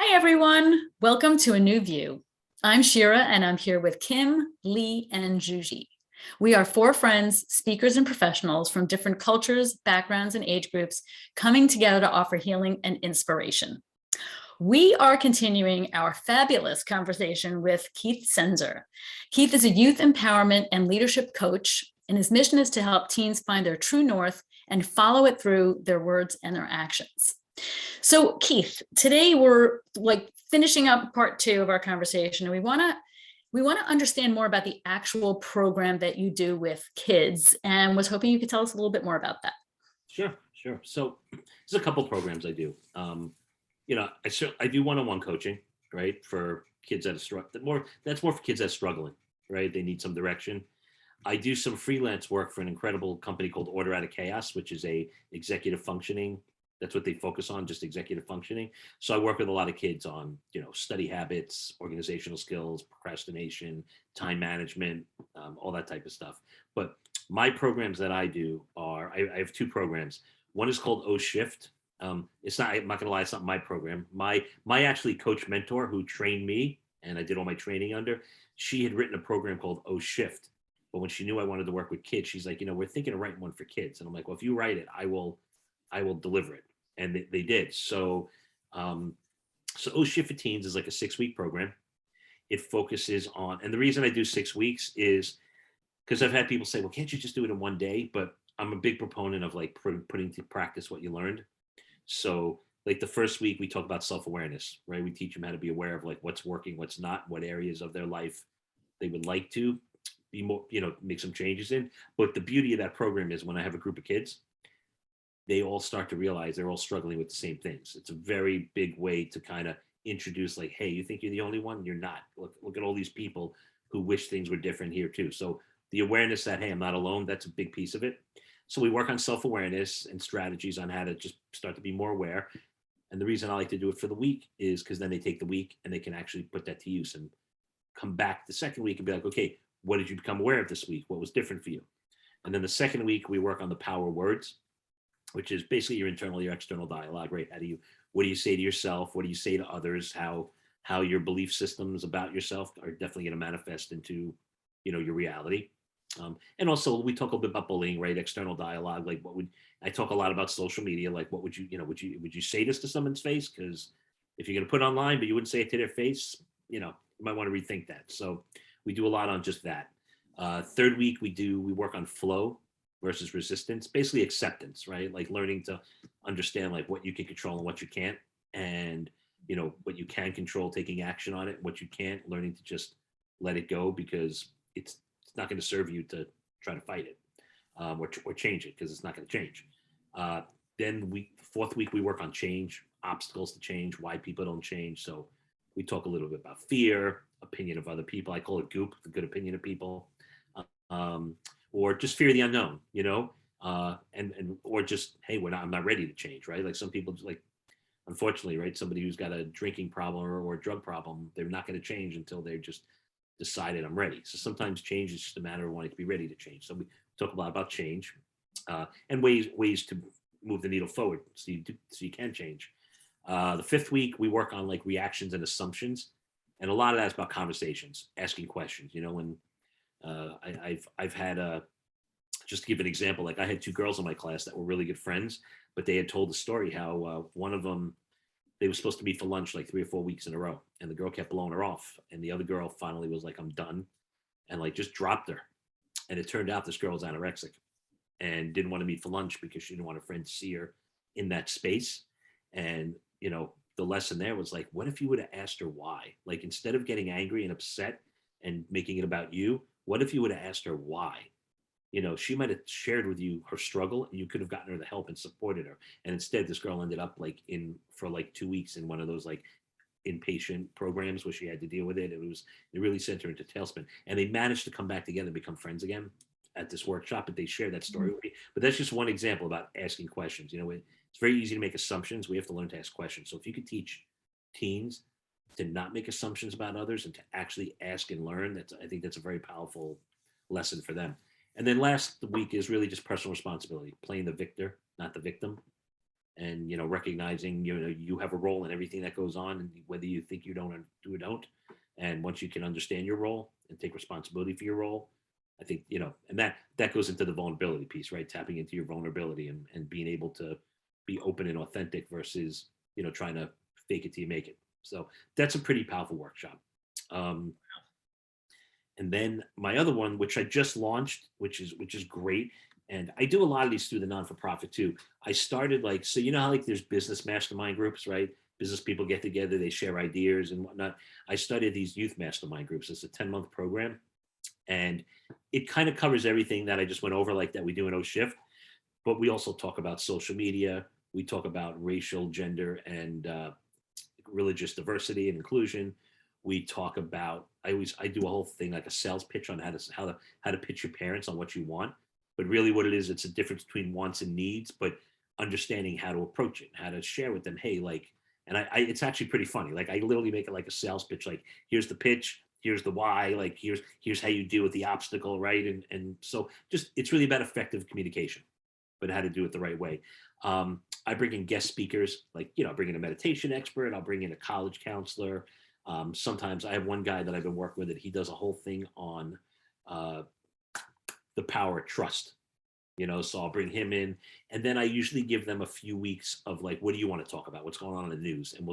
Hi, everyone. Welcome to A New View. I'm Shira, and I'm here with Kim, Lee, and Juji. We are four friends, speakers, and professionals from different cultures, backgrounds, and age groups coming together to offer healing and inspiration. We are continuing our fabulous conversation with Keith Senzer. Keith is a youth empowerment and leadership coach, and his mission is to help teens find their true north and follow it through their words and their actions. So, Keith, today we're finishing up part two of our conversation, and we want to understand more about the actual program that you do with kids, and was hoping you could tell us a little bit more about that. Sure. So there's a couple programs I do. I do one-on-one coaching, right, for kids that are that's more for kids that are struggling, right? They need some direction. I do some freelance work for an incredible company called Order Out of Chaos, which is a executive functioning. That's what they focus on, just executive functioning. So I work with a lot of kids on, study habits, organizational skills, procrastination, time management, all that type of stuff. But my programs that I do I have two programs. One is called O Shift. It's not. I'm not gonna lie. It's not my program. My actually coach mentor who trained me and I did all my training under. She had written a program called O Shift. But when she knew I wanted to work with kids, she's like, we're thinking of writing one for kids. And I'm like, well, if you write it, I will deliver it. And they did. So O Shift for Teens is like a 6-week program. It focuses on, and the reason I do 6 weeks is because I've had people say, well, can't you just do it in one day? But I'm a big proponent of like putting to practice what you learned. So like the first week we talk about self-awareness, right? We teach them how to be aware of like what's working, what's not, what areas of their life they would like to be more, make some changes in. But the beauty of that program is when I have a group of kids, they all start to realize they're all struggling with the same things. It's a very big way to kind of introduce like, hey, you think you're the only one? You're not. Look at all these people who wish things were different here too. So the awareness that, hey, I'm not alone, that's a big piece of it. So we work on self-awareness and strategies on how to just start to be more aware. And the reason I like to do it for the week is because then they take the week and they can actually put that to use and come back the second week and be like, okay, what did you become aware of this week? What was different for you? And then the second week we work on the power words, which is basically your internal, your external dialogue, right? What do you say to yourself? What do you say to others? How your belief systems about yourself are definitely going to manifest into, your reality. And also we talk a little bit about bullying, right? External dialogue, like I talk a lot about social media, like what would would you say this to someone's face? Because if you're going to put it online, but you wouldn't say it to their face, you might want to rethink that. So we do a lot on just that. Third week we work on flow versus resistance, basically acceptance, right? Like learning to understand like what you can control and what you can't, and what you can control, taking action on it, what you can't, learning to just let it go because it's not going to serve you to try to fight it, or change it because it's not going to change. Then fourth week we work on change, obstacles to change, why people don't change. So we talk a little bit about fear, opinion of other people. I call it goop, the good opinion of people. Um, or just fear the unknown, and or just, hey, I'm not ready to change, right? Like some people, like, unfortunately, right, somebody who's got a drinking problem or a drug problem, they're not going to change until they're just decided I'm ready. So sometimes change is just a matter of wanting to be ready to change. So we talk a lot about change, and ways to move the needle forward so you can change. The fifth week we work on like reactions and assumptions, and a lot of that's about conversations, asking questions. When I've had just to give an example, like I had two girls in my class that were really good friends, but they had told the story how one of them, they were supposed to meet for lunch like 3 or 4 weeks in a row, and the girl kept blowing her off, and the other girl finally was like, I'm done, and like just dropped her. And it turned out this girl was anorexic and didn't want to meet for lunch because she didn't want her friend to see her in that space. And the lesson there was like, what if you would have asked her why? Like instead of getting angry and upset and making it about you, what if you would have asked her why? She might have shared with you her struggle and you could have gotten her the help and supported her. And instead, this girl ended up like in for like 2 weeks in one of those like inpatient programs where she had to deal with it. It really sent her into tailspin. And they managed to come back together and become friends again at this workshop. But they shared that story with me. But that's just one example about asking questions. It's very easy to make assumptions. We have to learn to ask questions. So if you could teach teens to not make assumptions about others and to actually ask and learn, I think that's a very powerful lesson for them. And then last week is really just personal responsibility, playing the victor, not the victim. and, recognizing, you have a role in everything that goes on, and whether you think you don't do or don't. And once you can understand your role and take responsibility for your role, I think, and that goes into the vulnerability piece, right? Tapping into your vulnerability and being able to be open and authentic versus, trying to fake it till you make it. So that's a pretty powerful workshop. Um, and then my other one, which I just launched, which is great. And I do a lot of these through the non-for-profit too. I started so how there's business mastermind groups, right? Business people get together, they share ideas and whatnot. I started these youth mastermind groups. It's a 10-month program. And it kind of covers everything that I just went over, like that we do in O Shift. But we also talk about social media. We talk about racial, gender, and religious diversity and inclusion. We talk about, I do a whole thing like a sales pitch on how to pitch your parents on what you want. But really what it is, it's a difference between wants and needs, but understanding how to approach it, how to share with them, hey, and it's actually pretty funny. Like I literally make it like a sales pitch, like here's the pitch, here's the why, like here's how you deal with the obstacle, right? And so just, it's really about effective communication, but how to do it the right way. I bring in guest speakers, I'll bring in a meditation expert, I'll bring in a college counselor. Sometimes I have one guy that I've been working with that he does a whole thing on the power of trust, so I'll bring him in, and then I usually give them a few weeks of what do you want to talk about? What's going on in the news? And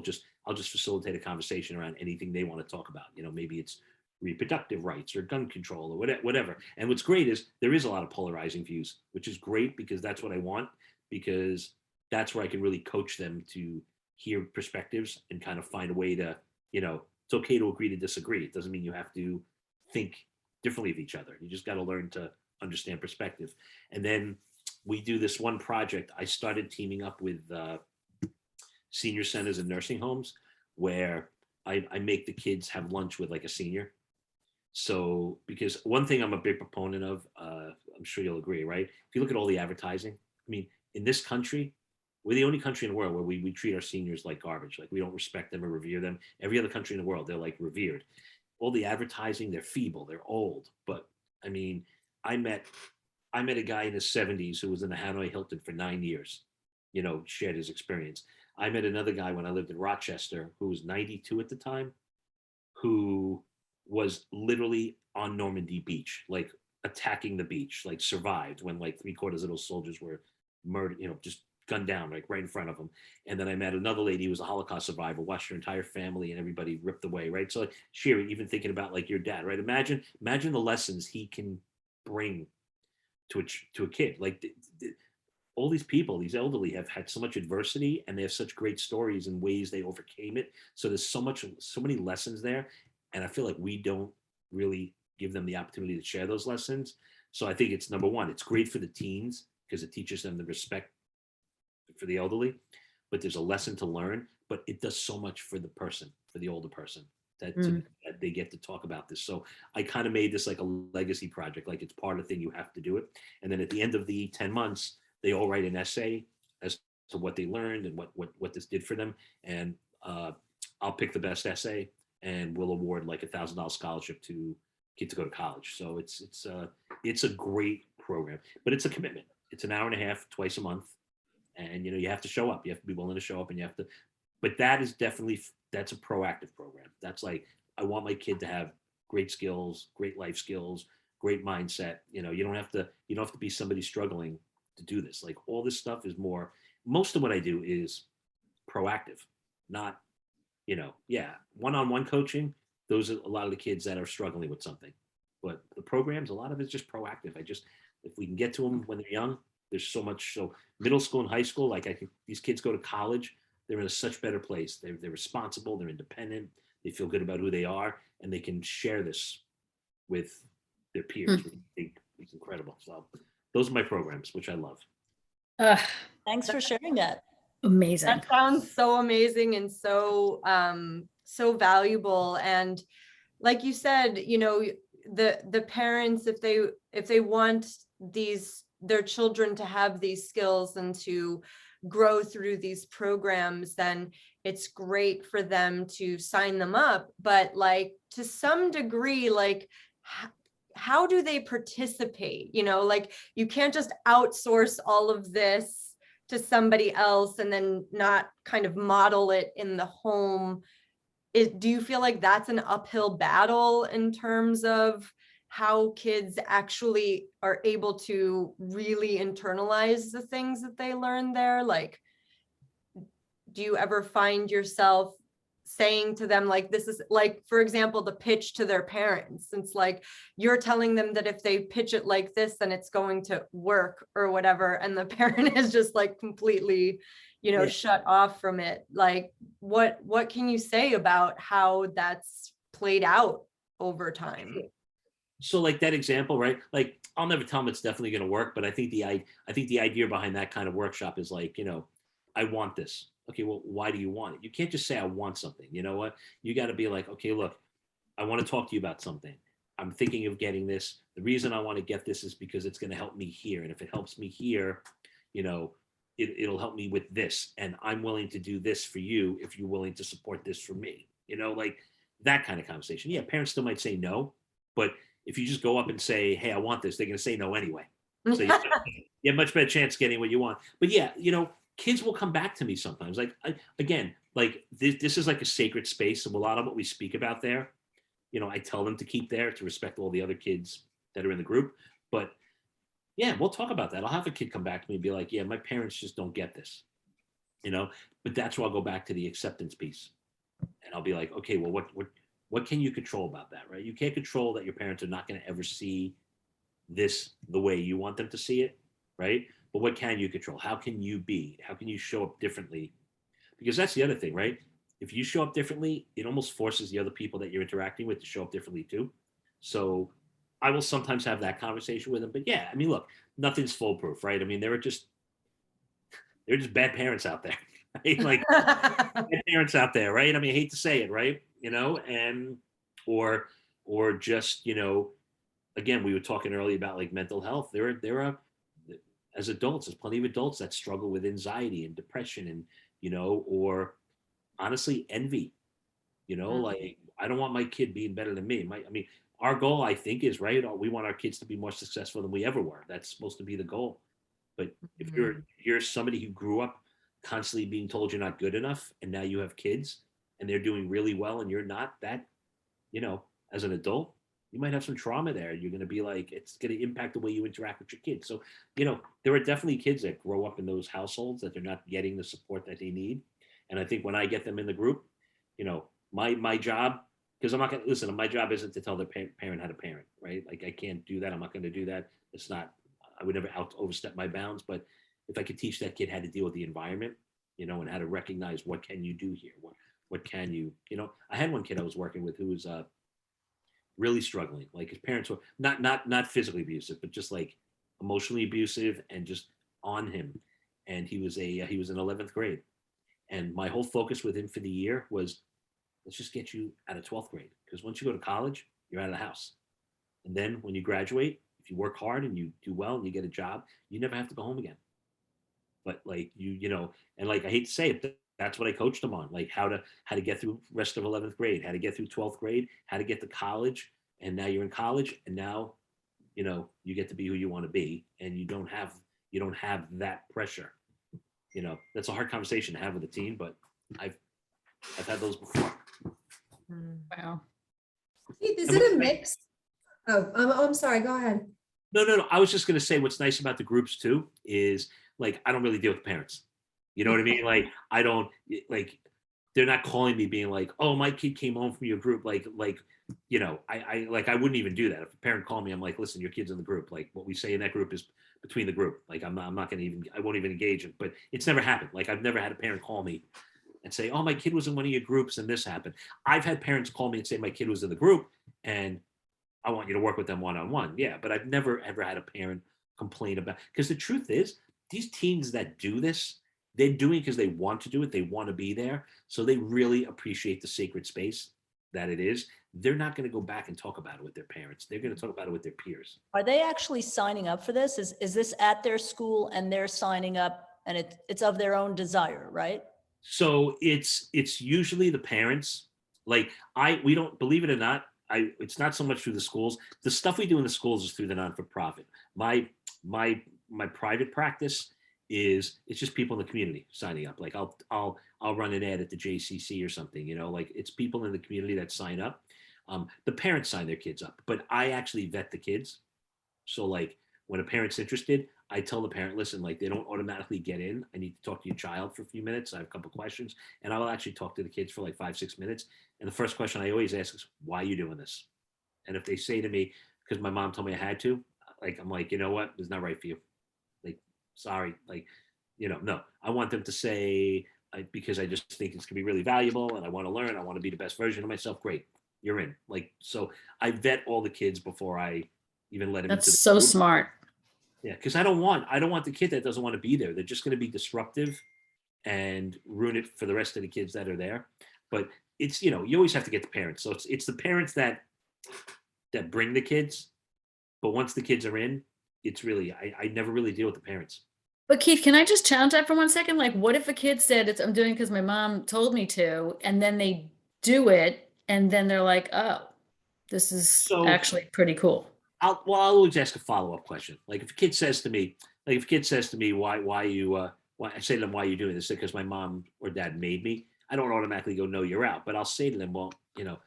I'll just facilitate a conversation around anything they want to talk about. Maybe it's reproductive rights or gun control or whatever. And what's great is there is a lot of polarizing views, which is great because that's what I want, because that's where I can really coach them to hear perspectives and kind of find a way to, it's okay to agree to disagree. It doesn't mean you have to think differently of each other. You just got to learn to understand perspective. And then we do this one project. I started teaming up with senior centers and nursing homes where I make the kids have lunch with a senior. So, because one thing I'm a big proponent of, I'm sure you'll agree, right? If you look at all the advertising, I mean, in this country, we're the only country in the world where we treat our seniors like garbage. Like we don't respect them or revere them. Every other country in the world, they're revered. All the advertising, they're feeble, they're old. But I mean, I met a guy in his 70s who was in the Hanoi Hilton for 9 years, shared his experience. I met another guy when I lived in Rochester who was 92 at the time, who was literally on Normandy Beach, attacking the beach, survived when 3/4 of those soldiers were murdered, just gunned down right in front of him. And then I met another lady who was a Holocaust survivor, watched her entire family and everybody ripped away, right? So Shiri, even thinking about your dad, right? Imagine the lessons he can bring to a kid. All these people, these elderly, have had so much adversity and they have such great stories and ways they overcame it. So there's so many lessons there. And I feel like we don't really give them the opportunity to share those lessons. So I think it's number one, it's great for the teens because it teaches them the respect for the elderly, but there's a lesson to learn, but it does so much for the person, for the older person, that they get to talk about this. So I kind of made this a legacy project, it's part of the thing, you have to do it. And then at the end of the 10 months, they all write an essay as to what they learned and what this did for them. And I'll pick the best essay and we'll award $1,000 scholarship to kids to go to college. So it's a great program, but it's a commitment. It's an hour and a half, twice a month. And, you have to show up. You have to be willing to show up and you have to, but that's a proactive program. That's I want my kid to have great skills, great life skills, great mindset. You don't have to be somebody struggling to do this. All this stuff is most of what I do is proactive, not, one-on-one coaching. Those are a lot of the kids that are struggling with something, but the programs, a lot of it's just proactive. If we can get to them when they're young, there's so much. So middle school and high school, I think these kids go to college, they're in a such better place. They're responsible, they're independent, they feel good about who they are, and they can share this with their peers, which I think is incredible. So those are my programs, which I love. Thanks for sharing that. Amazing. That sounds so amazing and so so valuable. And like you said, the parents, if they want their children to have these skills and to grow through these programs, then it's great for them to sign them up. But to some degree, how do they participate? You can't just outsource all of this to somebody else and then not kind of model it in the home, do you feel like that's an uphill battle in terms of how kids actually are able to really internalize the things that they learn there? Like, do you ever find yourself saying to them, like, this is like, for example, the pitch to their parents? It's like, you're telling them that if they pitch it like this, then it's going to work or whatever. And the parent is just like completely, Yeah. shut off from it. Like, what can you say about how that's played out over time? So like that example, right? Like I'll never tell them it's definitely going to work, but I think the idea behind that kind of workshop is like, I want this. Okay, well, why do you want it? You can't just say I want something. You know what? You got to be like, okay, look, I want to talk to you about something. I'm thinking of getting this. The reason I want to get this is because it's going to help me here, and if it helps me here, it'll help me with this, and I'm willing to do this for you if you're willing to support this for me. Like that kind of conversation. Yeah, parents still might say no, but if you just go up and say, hey, I want this, they're going to say no anyway. So you have much better chance getting what you want. But yeah, kids will come back to me sometimes. Like this is like a sacred space. So a lot of what we speak about there, I tell them to keep there to respect all the other kids that are in the group. But yeah, we'll talk about that. I'll have a kid come back to me and be like, yeah, my parents just don't get this, but that's where I'll go back to the acceptance piece. And I'll be like, okay, well, what can you control about that, right? You can't control that your parents are not going to ever see this the way you want them to see it, right? But what can you control? How can you be? How can you show up differently? Because that's the other thing, right? If you show up differently, it almost forces the other people that you're interacting with to show up differently too. So I will sometimes have that conversation with them. But yeah, I mean, look, nothing's foolproof, right? I mean, they're just bad parents out there. Right? Like bad parents out there, right? I mean, I hate to say it, right? And or just, again, we were talking earlier about like mental health. There are as adults, there's plenty of adults that struggle with anxiety and depression and, or honestly, envy, like I don't want my kid being better than me. Our goal, I think, is right. We want our kids to be more successful than we ever were. That's supposed to be the goal. But if you're somebody who grew up constantly being told you're not good enough, and now you have kids and they're doing really well and you're not, that, as an adult, you might have some trauma there. You're going to be like, it's going to impact the way you interact with your kids. So, there are definitely kids that grow up in those households that they're not getting the support that they need. And I think when I get them in the group, my job, because I'm not going to listen, my job isn't to tell their parent how to parent, right? Like I can't do that. I'm not going to do that. It's not, I would never overstep my bounds, but if I could teach that kid how to deal with the environment, and how to recognize what can you do here? What can you, I had one kid I was working with who was really struggling. Like his parents were not physically abusive, but just like emotionally abusive and just on him. And he was in 11th grade. And my whole focus with him for the year was, let's just get you out of 12th grade. Because once you go to college, you're out of the house. And then when you graduate, if you work hard and you do well and you get a job, you never have to go home again. But like and like I hate to say it, but that's what I coached them on, like how to get through rest of 11th grade, how to get through 12th grade, how to get to college. And now you're in college, and now you get to be who you want to be, and you don't have that pressure. That's a hard conversation to have with a team, but I've had those before. Wow. Keith, is it a mix? Oh, I'm sorry. Go ahead. No. I was just going to say what's nice about the groups too is like I don't really deal with parents. You know what I mean? Like I don't like they're not calling me being like, oh, my kid came home from your group. I wouldn't even do that. If a parent called me, I'm like, listen, your kid's in the group. Like what we say in that group is between the group. Like I'm not going to even, I won't even engage it, but it's never happened. Like I've never had a parent call me and say, oh, my kid was in one of your groups and this happened. I've had parents call me and say my kid was in the group and I want you to work with them one-on-one. Yeah, but I've never, ever had a parent complain about, because the truth is these teens that do this, they're doing it because they want to do it. They want to be there. So they really appreciate the sacred space that it is. They're not going to go back and talk about it with their parents. They're going to talk about it with their peers. Are they actually signing up for this? Is this at their school and they're signing up and it's of their own desire, right? So it's usually the parents. Like we don't, believe it or not, it's not so much through the schools. The stuff we do in the schools is through the non-for-profit. My private practice is it's just people in the community signing up. Like I'll run an ad at the JCC or something, you know, like it's people in the community that sign up. The parents sign their kids up, but I actually vet the kids. So like when a parent's interested, I tell the parent, listen, like they don't automatically get in. I need to talk to your child for a few minutes. I have a couple questions, and I will actually talk to the kids for like 5-6 minutes. And the first question I always ask is, why are you doing this? And if they say to me, because my mom told me I had to, like, I'm like, you know what? It's not right for you. Like, sorry. Like, you know, no, I want them to say, because I just think it's gonna be really valuable and I want to learn. I want to be the best version of myself. Great. You're in. Like, so I vet all the kids before I even let them That's into the so group. smart. Yeah, because I don't want the kid that doesn't want to be there. They're just going to be disruptive and ruin it for the rest of the kids that are there. But it's, you know, you always have to get the parents. So it's the parents that bring the kids. But once the kids are in, it's really I never really deal with the parents. But Keith, can I just challenge that for 1 second? Like, what if a kid said, I'm doing because my mom told me to, and then they do it, and then they're like, oh, this is So actually pretty cool. I'll always ask a follow-up question. Like if a kid says to me, why you why I say to them, why are you doing this? Because my mom or dad made me. I don't automatically go, no, you're out. But I'll say to them, well, you know,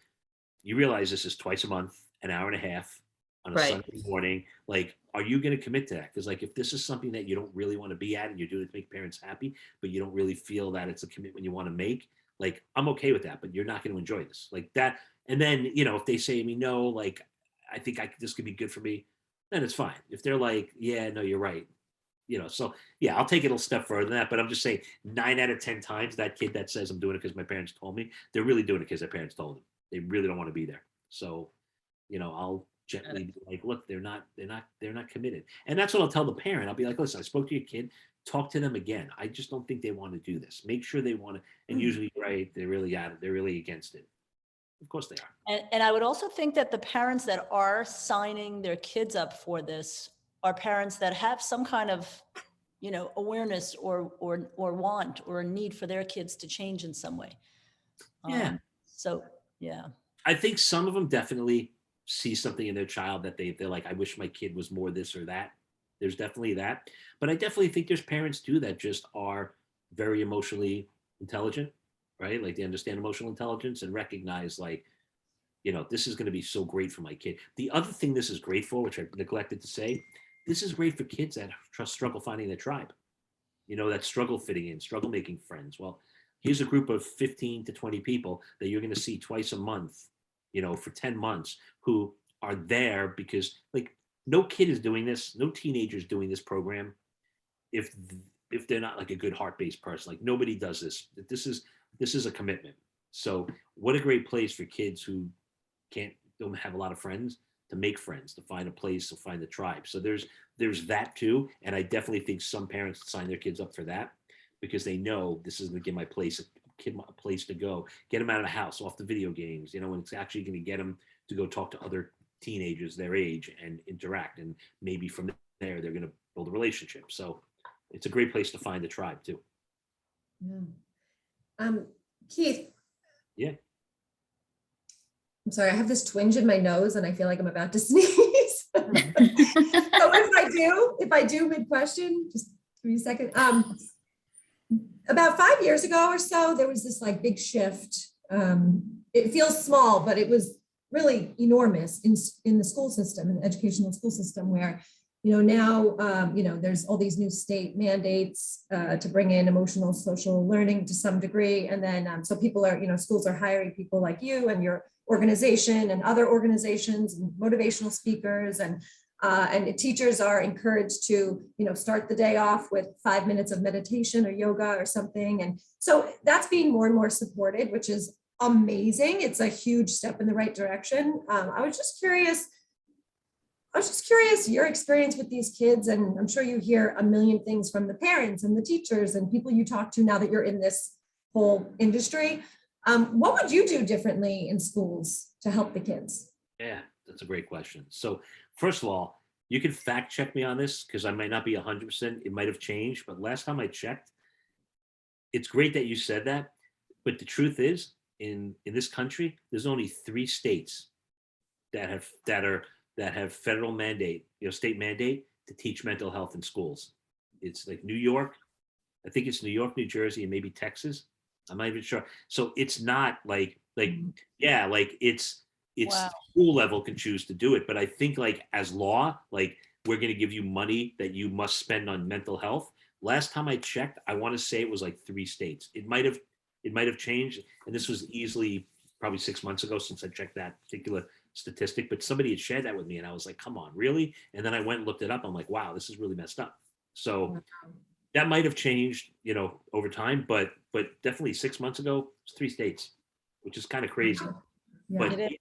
you realize this is twice a month, an hour and a half on a Right. Sunday morning. Like, are you going to commit to that? Because like if this is something that you don't really want to be at and you're doing it to make parents happy, but you don't really feel that it's a commitment you want to make, like I'm okay with that, but you're not going to enjoy this. Like that. And then, you know, if they say to me, no, like I think this could be good for me, then it's fine. If they're like, yeah, no, you're right. You know, so yeah, I'll take it a step further than that. But I'm just saying 9 out of 10 times that kid that says I'm doing it because my parents told me, they're really doing it because their parents told them. They really don't want to be there. So, you know, I'll gently be like, look, they're not committed. And that's what I'll tell the parent. I'll be like, listen, I spoke to your kid, talk to them again. I just don't think they want to do this. Make sure they want to, and usually right, they're really at it, they're really against it. Of course they are. And I would also think that the parents that are signing their kids up for this are parents that have some kind of, you know, awareness or want or a need for their kids to change in some way. Yeah. So, yeah. I think some of them definitely see something in their child that they're like, I wish my kid was more this or that. There's definitely that. But I definitely think there's parents too that just are very emotionally intelligent, right? Like they understand emotional intelligence and recognize like, you know, this is going to be so great for my kid. The other thing this is great for, which I neglected to say, this is great for kids that struggle finding their tribe, you know, that struggle fitting in, struggle making friends. Well, here's a group of 15 to 20 people that you're going to see twice a month, you know, for 10 months who are there because like no kid is doing this, no teenager is doing this program if they're not like a good heart-based person. Like nobody does this. This is a commitment. So what a great place for kids who don't have a lot of friends to make friends, to find a place, to find a tribe. So there's that too. And I definitely think some parents sign their kids up for that because they know this is going to give my place a place to go, get them out of the house, off the video games, you know, and it's actually going to get them to go talk to other teenagers their age and interact. And maybe from there, they're going to build a relationship. So it's a great place to find a tribe too. Yeah. Keith. Yeah. I'm sorry, I have this twinge in my nose and I feel like I'm about to sneeze. So if I do mid-question, just give me a second. About 5 years ago or so, there was this like big shift. It feels small, but it was really enormous in the school system, in the educational school system, where, you know, now, you know, there's all these new state mandates to bring in emotional social learning to some degree. And then, so people are, you know, schools are hiring people like you and your organization and other organizations and motivational speakers, and teachers are encouraged to, you know, start the day off with 5 minutes of meditation or yoga or something. And so that's being more and more supported, which is amazing. It's a huge step in the right direction. I was just curious your experience with these kids, and I'm sure you hear a million things from the parents and the teachers and people you talk to now that you're in this whole industry. What would you do differently in schools to help the kids? Yeah, that's a great question. So first of all, you can fact check me on this because I might not be 100%. It might have changed, but last time I checked, it's great that you said that. But the truth is, in this country, there's only 3 states that have federal mandate, you know, state mandate to teach mental health in schools. It's like New York, I think it's New York, New Jersey, and maybe Texas. I'm not even sure. So it's not yeah, like it's Wow. school level can choose to do it, but I think like as law, like we're going to give you money that you must spend on mental health. Last time I checked, I want to say it was like 3 states. It might have changed, and this was easily probably 6 months ago since I checked that particular statistic. But somebody had shared that with me, and I was like, "Come on, really?" And then I went and looked it up. I'm like, "Wow, this is really messed up." So that might have changed, over time, but definitely 6 months ago, it's 3 states, which is kind of crazy. Yeah. But It is.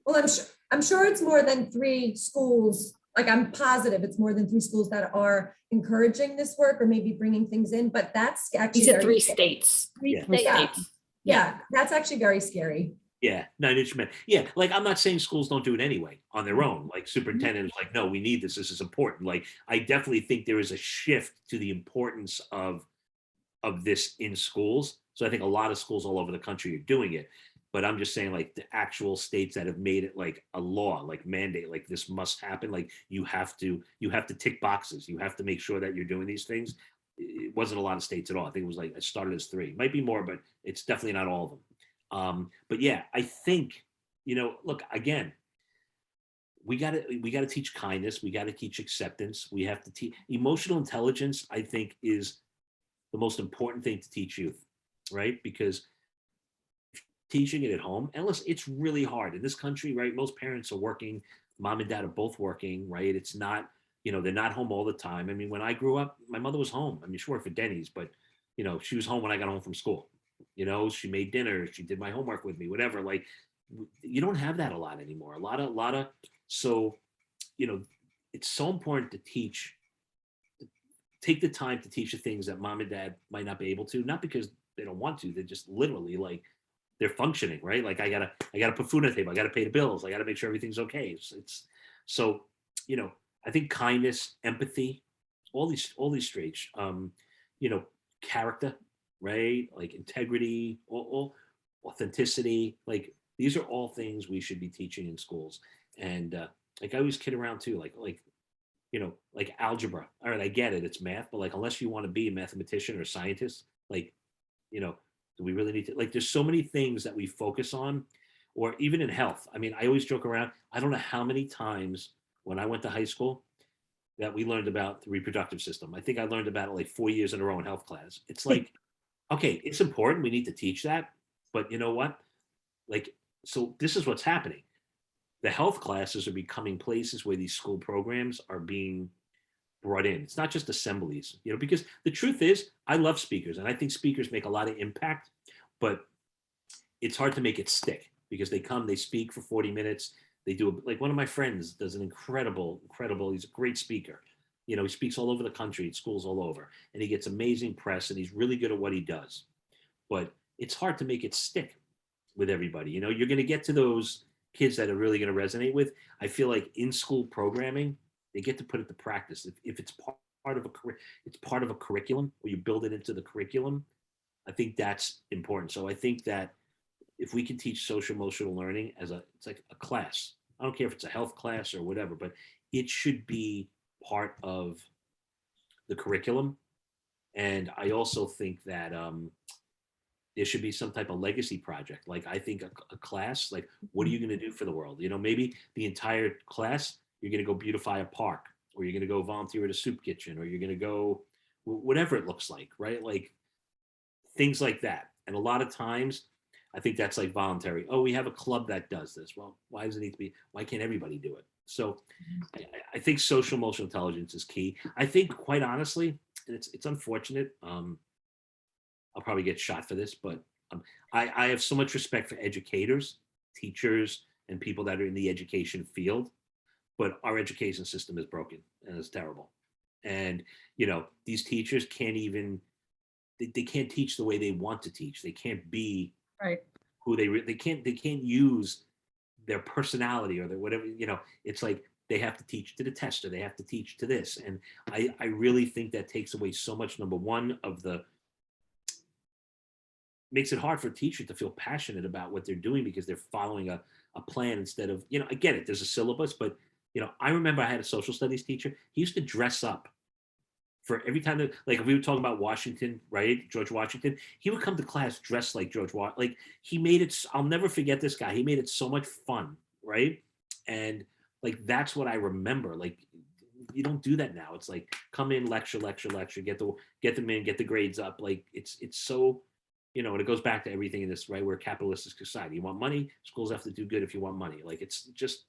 Well, I'm sure it's more than 3 schools. Like, I'm positive it's more than 3 schools that are encouraging this work or maybe bringing things in, but that's He actually said very 3 scary. states. Yeah. Three Yeah. states. Yeah, that's actually very scary. yeah, 9 inch men. Yeah, like I'm not saying schools don't do it anyway on their own. Like superintendent is like, no, we need this. This is important. Like I definitely think there is a shift to the importance of this in schools. So I think a lot of schools all over the country are doing it. But I'm just saying, like the actual states that have made it like a law, like mandate, like this must happen. Like you have to tick boxes. You have to make sure that you're doing these things. It wasn't a lot of states at all. I think it was like it started as 3. Might be more, but it's definitely not all of them. But yeah, I think, look, again, we gotta teach kindness. We gotta teach acceptance. We have to teach emotional intelligence. I think is the most important thing to teach youth, right? Because teaching it at home, and listen, it's really hard in this country, right? Most parents are working, mom and dad are both working, right? It's not, they're not home all the time. I mean, when I grew up, my mother was home. I mean, she worked for Denny's, but she was home when I got home from school. She made dinner, she did my homework with me, whatever. Like, you don't have that a lot anymore. A lot of, so, it's so important to take the time to teach the things that mom and dad might not be able to, not because they don't want to, they're just literally like, they're functioning, right? Like I gotta put food on the table. I gotta pay the bills. I gotta make sure everything's okay. It's so, I think kindness, empathy, all these traits, character, right? Like integrity, all authenticity. Like these are all things we should be teaching in schools. And like I always kid around too, like algebra. All right, I get it, it's math, but like unless you want to be a mathematician or a scientist, like, do we really need to, like, there's so many things that we focus on, or even in health. I mean, I always joke around. I don't know how many times when I went to high school that we learned about the reproductive system. I think I learned about it like 4 years in a row in health class. It's like, okay, it's important. We need to teach that. But you know what? Like, so this is what's happening. The health classes are becoming places where these school programs are being brought in. It's not just assemblies, because the truth is, I love speakers and I think speakers make a lot of impact, but it's hard to make it stick because they come, they speak for 40 minutes. They do, like one of my friends does an incredible, he's a great speaker. He speaks all over the country at schools all over, and he gets amazing press and he's really good at what he does. But it's hard to make it stick with everybody. You're going to get to those kids that are really going to resonate with. I feel like in school programming, they get to put it to practice. If it's part of a curriculum, or you build it into the curriculum, I think that's important. So I think that if we can teach social emotional learning it's like a class. I don't care if it's a health class or whatever, but it should be part of the curriculum. And I also think that there should be some type of legacy project. Like I think a class, like what are you going to do for the world? Maybe the entire class, you're going to go beautify a park, or you're going to go volunteer at a soup kitchen, or you're going to go whatever it looks like, right? Like things like that. And a lot of times I think that's like voluntary. Oh, we have a club that does this. Well, why does it need to be? Why can't everybody do it? So I think social emotional intelligence is key. I think quite honestly, it's unfortunate. I'll probably get shot for this, but I have so much respect for educators, teachers, and people that are in the education field. But our education system is broken and it's terrible. And these teachers can't even they can't teach the way they want to teach. They can't be Right. who they can't use their personality or their whatever. It's like they have to teach to the test, or they have to teach to this. And I really think that takes away so much. Number one, makes it hard for a teacher to feel passionate about what they're doing because they're following a plan instead of, I get it, there's a syllabus, but I remember I had a social studies teacher. He used to dress up for every time that, like, if we were talking about Washington, right? George Washington, he would come to class dressed like George Washington. Like, he made it, I'll never forget this guy. He made it so much fun, right? And like, that's what I remember. Like, you don't do that now. It's like, come in, lecture, get them in, get the grades up. Like, it's so, and it goes back to everything in this, right? We're a capitalistic society. You want money, schools have to do good if you want money. Like, it's just,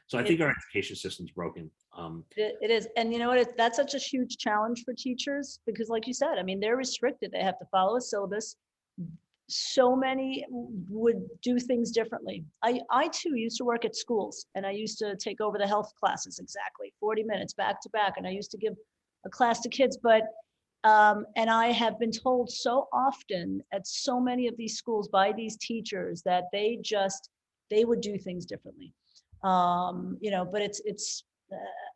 so I think our education system's broken. It is. And you know what? That's such a huge challenge for teachers because like you said, I mean, they're restricted. They have to follow a syllabus. So many would do things differently. I too used to work at schools and I used to take over the health classes, exactly 40 minutes back to back. And I used to give a class to kids, but and I have been told so often at so many of these schools by these teachers that they would do things differently. But it's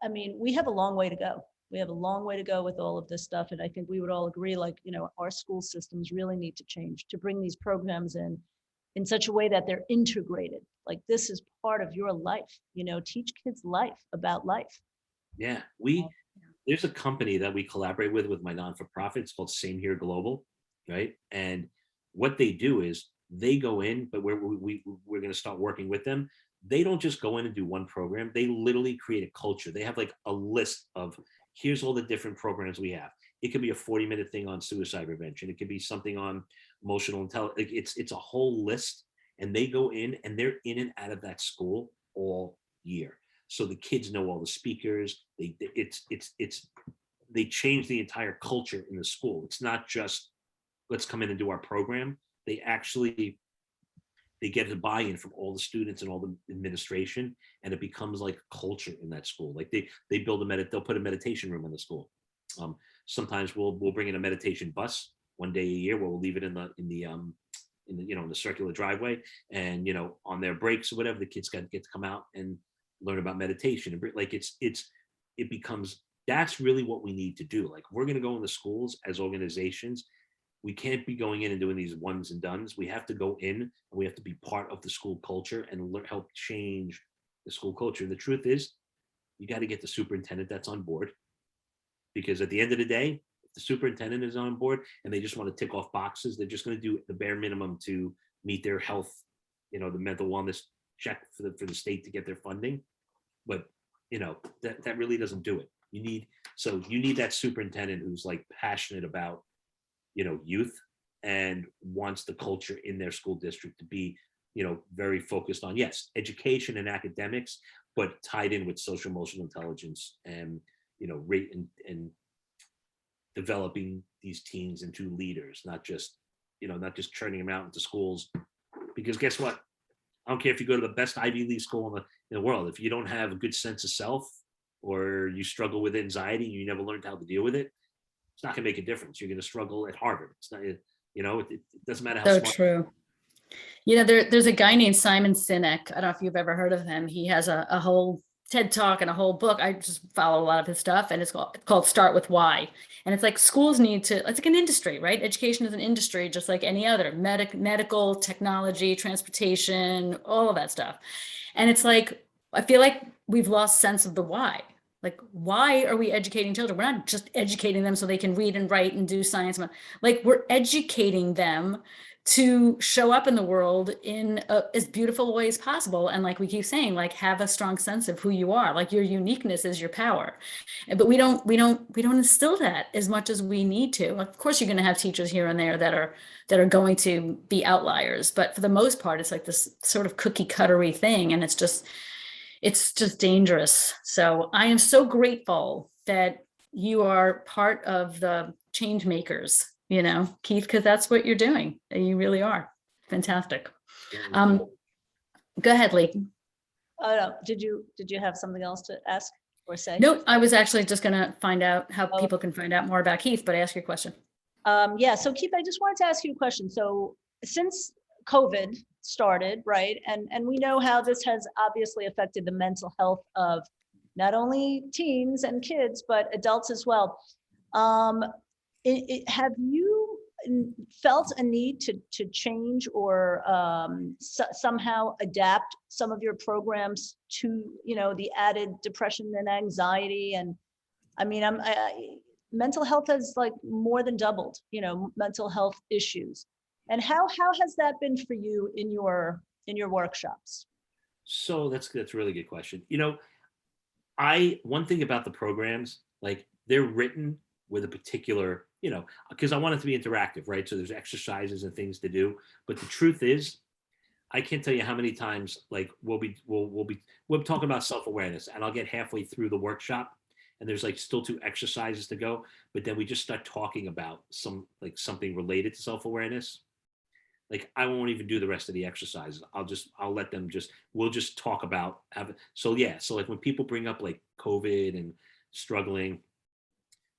I mean, we have a long way to go. We have a long way to go with all of this stuff. And I think we would all agree, like, our school systems really need to change to bring these programs in such a way that they're integrated. Like, this is part of your life, teach kids life about life. Yeah, there's a company that we collaborate with my non-for-profit. It's called Same Here Global, right? And what they do is they go in, but we're going to start working with them. They don't just go in and do one program. They literally create a culture. They have like a list of, here's all the different programs we have. It could be a 40-minute thing on suicide prevention. It could be something on emotional intelligence. It's a whole list, and they go in and they're in and out of that school all year. So the kids know all the speakers. They change the entire culture in the school. It's not just let's come in and do our program. They get the buy-in from all the students and all the administration, and it becomes like culture in that school. Like they build they'll put a meditation room in the school. Sometimes we'll bring in a meditation bus one day a year where we'll leave it in the circular driveway, and on their breaks or whatever, the kids get to come out and learn about meditation. And like it becomes, that's really what we need to do. Like, we're going to go in the schools as organizations. We can't be going in and doing these ones and dones. We have to go in and we have to be part of the school culture and help change the school culture. And the truth is, you got to get the superintendent that's on board, because at the end of the day, if the superintendent is on board and they just want to tick off boxes, they're just going to do the bare minimum to meet their health, the mental wellness check for the state to get their funding. But that really doesn't do it. You need that superintendent who's like passionate about youth and wants the culture in their school district to be, very focused on, yes, education and academics, but tied in with social emotional intelligence and, rate and developing these teens into leaders, not just churning them out into schools. Because guess what? I don't care if you go to the best Ivy League school in the world. If you don't have a good sense of self, or you struggle with anxiety, you never learned how to deal with it, it's not going to make a difference. You're going to struggle at Harvard. It's not, it doesn't matter how So smart. true. There's a guy named Simon Sinek. I don't know if you've ever heard of him. He has a whole TED Talk and a whole book. I just follow a lot of his stuff, and it's called Start With Why. And it's like schools need to, it's like an industry, right? Education is an industry just like any other, medical, technology, transportation, all of that stuff. And it's like, I feel like we've lost sense of the why. Like, why are we educating children? We're not just educating them so they can read and write and do science. Like, we're educating them to show up in the world in as beautiful a way as possible. And like we keep saying, like, have a strong sense of who you are. Like, your uniqueness is your power. But we don't instill that as much as we need to. Of course, you're going to have teachers here and there that are going to be outliers. But for the most part, it's like this sort of cookie cuttery thing. And it's just dangerous. So I am so grateful that you are part of the change makers, Keith, because that's what you're doing. You really are. Fantastic. Go ahead, Lee. Oh, no. Did you have something else to ask or say? No, I was actually just going to find out how people can find out more about Keith, but ask your question. Yeah. So Keith, I just wanted to ask you a question. So since COVID started, right? And we know how this has obviously affected the mental health of not only teens and kids, but adults as well. Have you felt a need to change or somehow adapt some of your programs to, the added depression and anxiety? And I mean, mental health has like more than doubled, you know, mental health issues. And how has that been for you in your workshops? So that's a really good question. One thing about the programs, like they're written with a particular, because I want it to be interactive, right? So there's exercises and things to do. But the truth is, I can't tell you how many times like we'll talk about self-awareness, and I'll get halfway through the workshop and there's like still 2 exercises to go, but then we just start talking about something related to self-awareness. Like I won't even do the rest of the exercises. I'll let them we'll just talk about so yeah. So like when people bring up like COVID and struggling,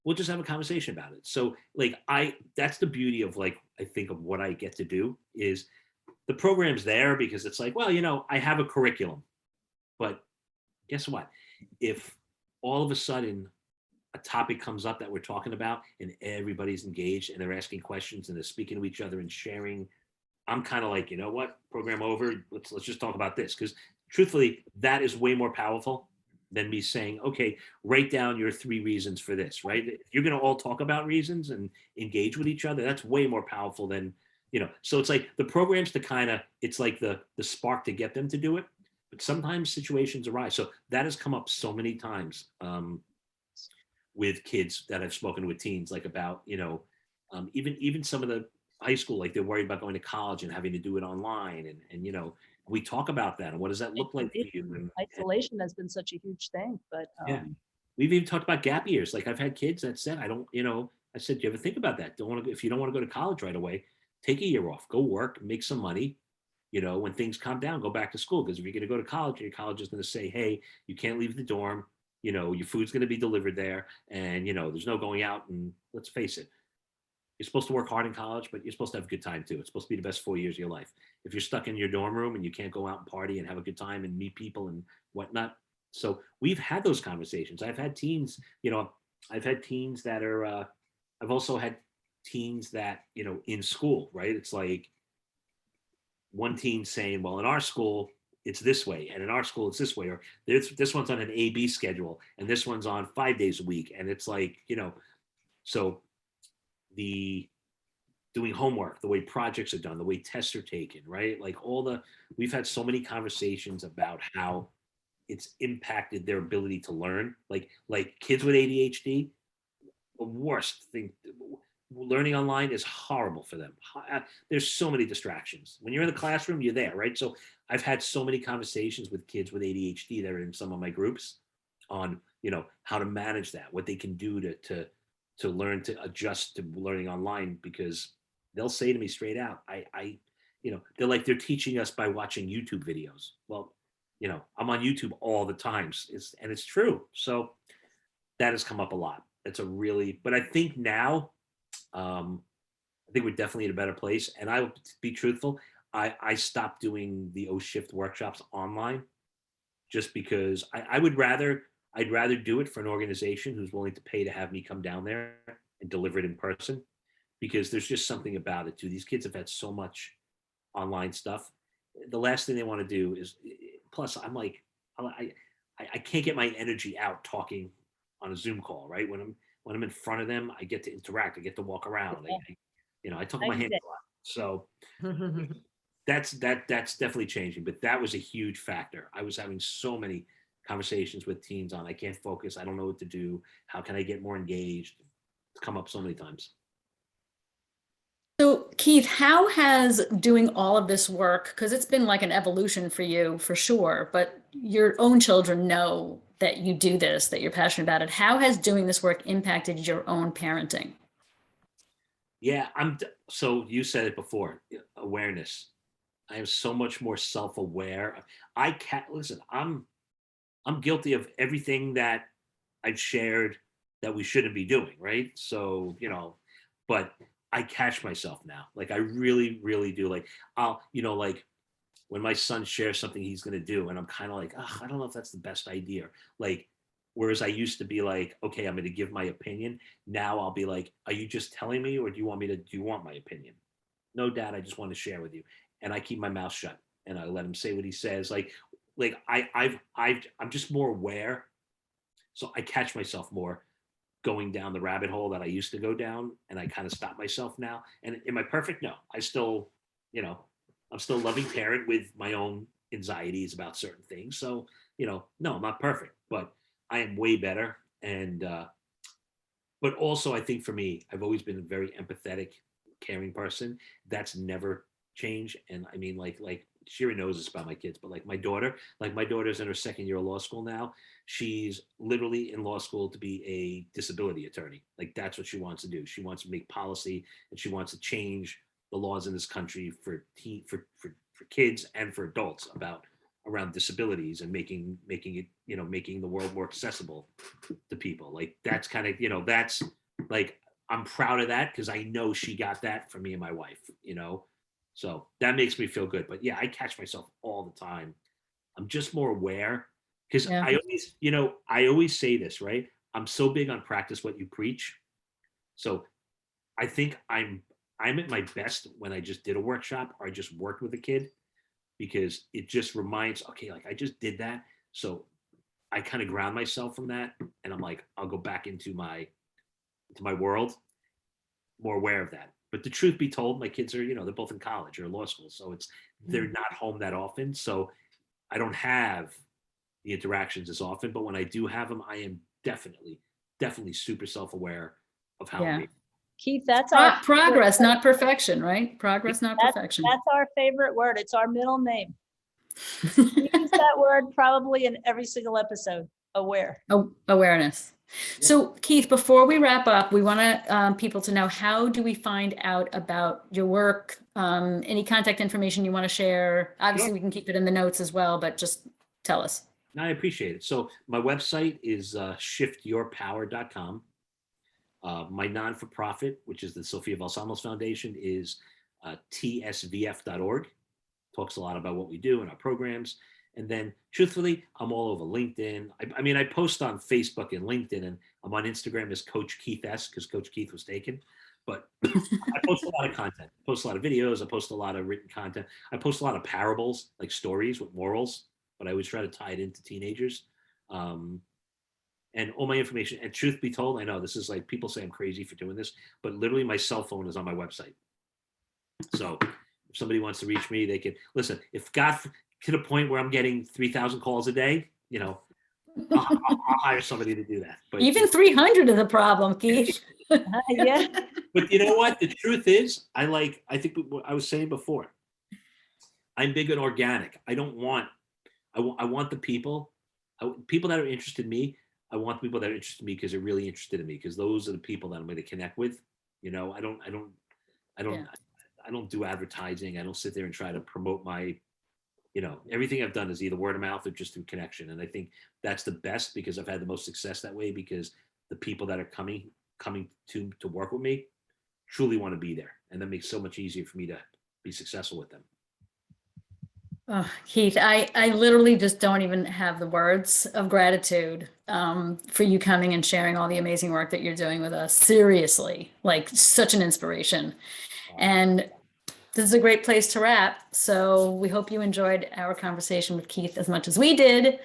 we'll just have a conversation about it. So like that's the beauty of like, I think of what I get to do is the program's there because it's like, well, I have a curriculum, but guess what? If all of a sudden a topic comes up that we're talking about and everybody's engaged and they're asking questions and they're speaking to each other and sharing, I'm kind of like, you know what, program over, let's just talk about this. Because truthfully, that is way more powerful than me saying, okay, write down your 3 reasons for this, right? If you're going to all talk about reasons and engage with each other, that's way more powerful than, so it's like the programs it's like the spark to get them to do it. But sometimes situations arise. So that has come up so many times with kids that I've spoken with teens, like about, even some of the high school, like they're worried about going to college and having to do it online. And we talk about that. And what does that look like for you? Isolation has been such a huge thing, but yeah, we've even talked about gap years. Like I've had kids that said, I don't, I said, do you ever think about that? If you don't want to go to college right away, take a year off, go work, make some money. When things calm down, go back to school. Because if you're going to go to college, your college is going to say, hey, you can't leave the dorm. Your food's going to be delivered there. And, there's no going out. And let's face it, you're supposed to work hard in college, but you're supposed to have a good time too. It's supposed to be the best 4 years of your life. If you're stuck in your dorm room and you can't go out and party and have a good time and meet people and whatnot. So we've had those conversations. I've had teens, that are, I've also had teens that, in school, right? It's like one teen saying, well, in our school, it's this way. And in our school, it's this way. Or this one's on an A-B schedule. And this one's on 5 days a week. And it's like, so the doing homework, the way projects are done, the way tests are taken, right? Like we've had so many conversations about how it's impacted their ability to learn. Like kids with ADHD, the worst thing, learning online is horrible for them. There's so many distractions. When you're in the classroom, you're there, right? So I've had so many conversations with kids with ADHD that are in some of my groups on, how to manage that, what they can do to learn to adjust to learning online, because they'll say to me straight out, they're like, they're teaching us by watching YouTube videos. Well, I'm on YouTube all the time, and it's true. So that has come up a lot. But I think now, I think we're definitely in a better place. And I will be truthful, I stopped doing the O-Shift workshops online just because I'd rather do it for an organization who's willing to pay to have me come down there and deliver it in person, because there's just something about it too. These kids have had so much online stuff. The last thing they want to do is, plus I'm like, I can't get my energy out talking on a Zoom call, right? When I'm in front of them, I get to interact, I get to walk around. I talk with my hands a lot. So that's definitely changing, but that was a huge factor. I was having so many conversations with teens on, I can't focus, I don't know what to do, how can I get more engaged? It's come up so many times. So Keith, how has doing all of this work, because it's been like an evolution for you for sure, but your own children know that you do this, that you're passionate about it. How has doing this work impacted your own parenting? Yeah, so you said it before, awareness. I am so much more self-aware. I can't listen, I'm guilty of everything that I've shared that we shouldn't be doing, right? So, but I catch myself now. Like I really, really do. Like I'll, like when my son shares something he's going to do and I'm kind of like, oh, I don't know if that's the best idea. Like, whereas I used to be like, okay, I'm going to give my opinion. Now I'll be like, are you just telling me, or do you want my opinion? No, Dad, I just want to share with you. And I keep my mouth shut and I let him say what he says. Like I'm just more aware. So I catch myself more. going down the rabbit hole that I used to go down, and I kind of stopped myself now. And am I perfect? No, I still, I'm still a loving parent with my own anxieties about certain things. So, no, I'm not perfect, but I am way better. And, but also I think for me, I've always been a very empathetic, caring person. That's never changed. And I mean, like Shira knows this about my kids, but like my daughter's in her second year of law school now. She's literally in law school to be a disability attorney. Like that's what she wants to do. She wants to make policy, and she wants to change the laws in this country for kids and for adults around disabilities, and making it, making the world more accessible to people. Like that's kind of, that's like, I'm proud of that because I know she got that from me and my wife, so that makes me feel good. But yeah, I catch myself all the time. I'm just more aware because Yeah. I always say this, right? I'm so big on practice what you preach. So I think I'm at my best when I just did a workshop or I just worked with a kid, because it just reminds, okay, like I just did that. So I kind of ground myself from that, and I'm like, I'll go back into my world, more aware of that. But the truth be told, my kids are, they're both in college or law school. So they're not home that often. So I don't have the interactions as often, but when I do have them, I am definitely super self-aware of how Yeah. I'm. Keith, that's our Progress, not perfection, right? Progress, not perfection. That's our favorite word. It's our middle name. We use that word probably in every single episode. Aware. Awareness. Yeah. So Keith, before we wrap up, we want people to know, how do we find out about your work? Any contact information you want to share? Obviously, Sure. we can keep it in the notes as well, but just tell us. I appreciate it. So my website is shiftyourpower.com. My non-for-profit, which is the Sofia Balsamos Foundation, is tsvf.org. Talks a lot about what we do and our programs. And then truthfully, I'm all over LinkedIn. I mean, I post on Facebook and LinkedIn, and I'm on Instagram as Coach Keith S, because Coach Keith was taken. But I post a lot of content. I post a lot of videos. I post a lot of written content. I post a lot of parables, like stories with morals, but I always try to tie it into teenagers. And all my information, and truth be told, I know this is like, people say I'm crazy for doing this, but literally my cell phone is on my website. So if somebody wants to reach me, they can listen. If got to the point where I'm getting 3,000 calls a day, I'll hire somebody to do that. But Even 300 is a problem, Keith. Yeah. But you know what? The truth is, I think what I was saying before, I'm big on organic. I want the people that are interested in me. I want people that are interested in me because they're really interested in me, because those are the people that I'm going to connect with. I don't do advertising. I don't sit there and try to promote my, everything I've done is either word of mouth or just through connection. And I think that's the best, because I've had the most success that way, because the people that are coming to work with me truly want to be there. And that makes it so much easier for me to be successful with them. Oh, Keith, I literally just don't even have the words of gratitude for you coming and sharing all the amazing work that you're doing with us. Seriously, like such an inspiration. And this is a great place to wrap. So we hope you enjoyed our conversation with Keith as much as we did.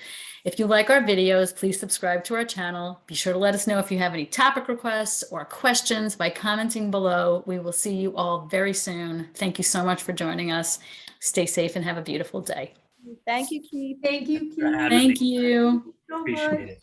If you like our videos, please subscribe to our channel. Be sure to let us know if you have any topic requests or questions by commenting below. We will see you all very soon. Thank you so much for joining us. Stay safe and have a beautiful day. Thank you, Keith. Thank you, Keith. For having me. Thank you. So Appreciate much. it.